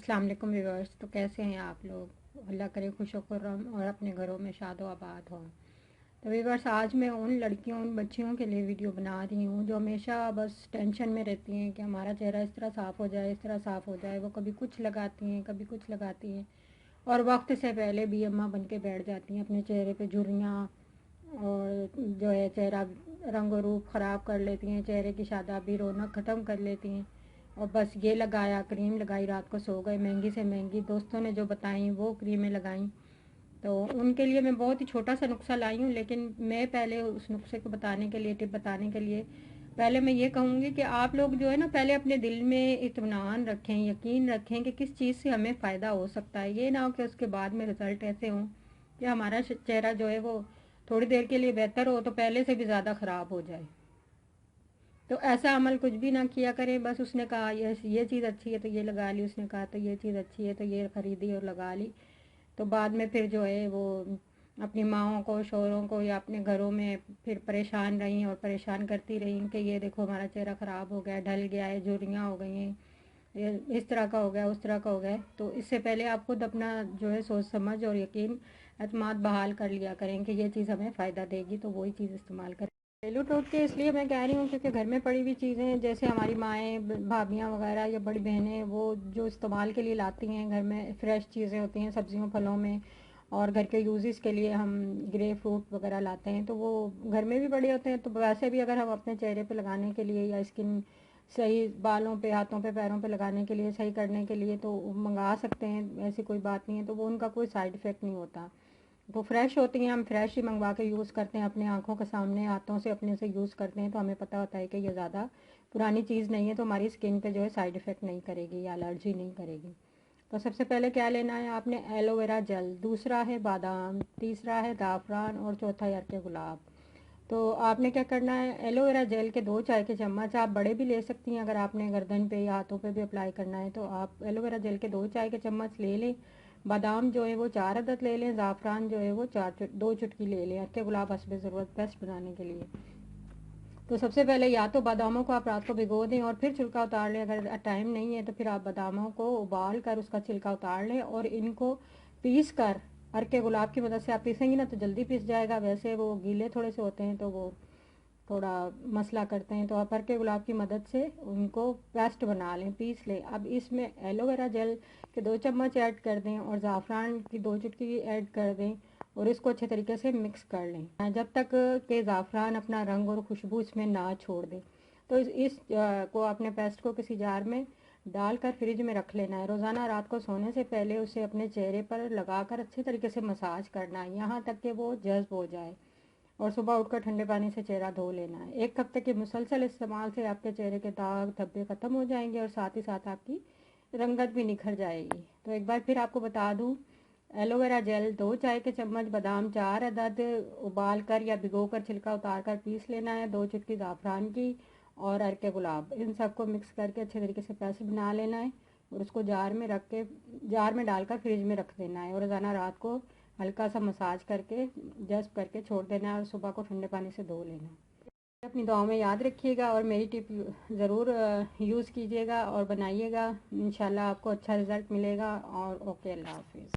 अस्सलाम वालेकुम व्यूअर्स। तो कैसे हैं आप लोग? अल्लाह करे खुश खुर्रम और अपने घरों में शाद व आबाद हों। तो व्यूअर्स, आज मैं उन लड़कियों उन बच्चियों के लिए वीडियो बना रही हूँ जो हमेशा बस टेंशन में रहती हैं कि हमारा चेहरा इस तरह साफ़ हो जाए, इस तरह साफ़ हो जाए। वो कभी कुछ लगाती हैं, कभी कुछ लगाती हैं और वक्त से पहले भी अम्मा बन के बैठ जाती हैं। अपने चेहरे पे झुर्रियाँ और जो है चेहरा रंग रूप ख़राब कर लेती हैं, चेहरे की शादाबी रौनक ख़त्म कर लेती हैं। और बस ये लगाया, क्रीम लगाई, रात को सो गए, महंगी से महंगी दोस्तों ने जो बताई वो क्रीमें लगाई। तो उनके लिए मैं बहुत ही छोटा सा नुस्खा लाई हूँ, लेकिन मैं पहले उस नुस्खे को बताने के लिए, टिप बताने के लिए पहले मैं ये कहूँगी कि आप लोग जो है ना, पहले अपने दिल में इत्मीनान रखें, यकीन रखें कि किस चीज़ से हमें फ़ायदा हो सकता है। ये ना हो कि उसके बाद में रिज़ल्ट ऐसे हों कि हमारा चेहरा जो है वो थोड़ी देर के लिए बेहतर हो तो पहले से भी ज़्यादा ख़राब हो जाए। तो ऐसा अमल कुछ भी ना किया करें। बस उसने कहा ये चीज़ अच्छी है तो ये लगा ली, उसने कहा तो ये चीज़ अच्छी है तो ये ख़रीदी और लगा ली। तो बाद में फिर जो है वो अपनी माओं को, शौहरों को या अपने घरों में फिर परेशान रही और परेशान करती रही कि ये देखो हमारा चेहरा ख़राब हो गया, ढल गया है, झुर्रियाँ हो गई हैं, ये इस तरह का हो गया, उस तरह का हो गया। तो इससे पहले आप खुद अपना जो है सोच समझ और यकीन एतमाद बहाल कर लिया करें कि ये चीज़ हमें फ़ायदा देगी, तो वही चीज़ इस्तेमाल करें। घरेलू टोटके इसलिए मैं कह रही हूँ क्योंकि घर में पड़ी हुई चीज़ें जैसे हमारी माएँ, भाभियाँ वगैरह या बड़ी बहनें वो जो इस्तेमाल के लिए लाती हैं, घर में फ़्रेश चीज़ें होती हैं सब्जियों फलों में, और घर के यूज़ेस के लिए हम ग्रे फ्रूट वगैरह लाते हैं, तो वो घर में भी पड़े होते हैं। तो वैसे भी अगर हम अपने चेहरे पे लगाने के लिए या स्किन सही बालों पे, हाथों पे, पैरों पे लगाने के लिए, सही करने के लिए तो मंगा सकते हैं, ऐसी कोई बात नहीं है। तो वो उनका कोई साइड इफ़ेक्ट नहीं होता, वो फ्रेश होती हैं। हम फ्रेश ही मंगवा के यूज़ करते हैं, अपने आँखों के सामने हाथों से अपने से यूज़ करते हैं, तो हमें पता होता है कि ये ज़्यादा पुरानी चीज़ नहीं है, तो हमारी स्किन पे जो है साइड इफ़ेक्ट नहीं करेगी या एलर्जी नहीं करेगी। तो सबसे पहले क्या लेना है आपने? एलोवेरा जेल, दूसरा है बादाम, तीसरा है ज़ाफ़रान और चौथा है अर्के गुलाब। तो आपने क्या करना है, एलोवेरा जेल के 2 चाय के चम्मच, आप बड़े भी ले सकती हैं अगर आपने गर्दन पे या हाथों पे भी अप्लाई करना है, तो आप एलोवेरा जेल के 2 चाय के चम्मच ले लें। बादाम जो है वो 4 अदद ले लें, ज़ाफ़रान जो है वो 2 चुटकी ले लें, अर्के गुलाब हस्बे ज़रूरत पेस्ट बनाने के लिए। तो सबसे पहले या तो बादामों को आप रात को भिगो दें और फिर छिलका उतार लें। अगर टाइम नहीं है तो फिर आप बादामों को उबाल कर उसका छिलका उतार लें और इनको पीस कर, अर्के गुलाब की मदद से आप पीसेंगी ना तो जल्दी पीस जाएगा। वैसे वो गीले थोड़े से होते हैं तो वो थोड़ा मसला करते हैं, तो आप अर्के गुलाब की मदद से उनको पेस्ट बना लें, पीस लें। अब इसमें एलोवेरा जेल के 2 चम्मच ऐड कर दें और ज़ाफ़रान की 2 चुटकी ऐड कर दें और इसको अच्छे तरीके से मिक्स कर लें जब तक के ज़ाफ़रान अपना रंग और खुशबू इसमें ना छोड़ दे। तो को अपने पेस्ट को किसी जार में डालकर फ्रिज में रख लेना है। रोज़ाना रात को सोने से पहले उसे अपने चेहरे पर लगाकर अच्छे तरीके से मसाज करना है, यहाँ तक कि वो जज्ब हो जाए, और सुबह उठकर ठंडे पानी से चेहरा धो लेना है। 1 हफ्ते के मुसलसल इस्तेमाल से आपके चेहरे के दाग धब्बे ख़त्म हो जाएंगे और साथ ही साथ आपकी रंगत भी निखर जाएगी। तो एक बार फिर आपको बता दूं, एलोवेरा जेल 2 चाय के चम्मच, बादाम 4 अदद उबाल कर या भिगो कर छिलका उतार कर पीस लेना है, 2 चुटकी ज़ाफ़रान की और अर्के गुलाब, इन सबको मिक्स करके अच्छे तरीके से पेस्ट बना लेना है और उसको जार में डालकर फ्रिज में रख देना है और रोज़ाना रात को हल्का सा मसाज करके जस्ट करके छोड़ देना है और सुबह को ठंडे पानी से धो लेना है। अपनी दुआओं में याद रखिएगा और मेरी टिप ज़रूर यूज़ कीजिएगा और बनाइएगा। इंशाल्लाह आपको अच्छा रिज़ल्ट मिलेगा। और ओके, अल्लाह हाफिज़।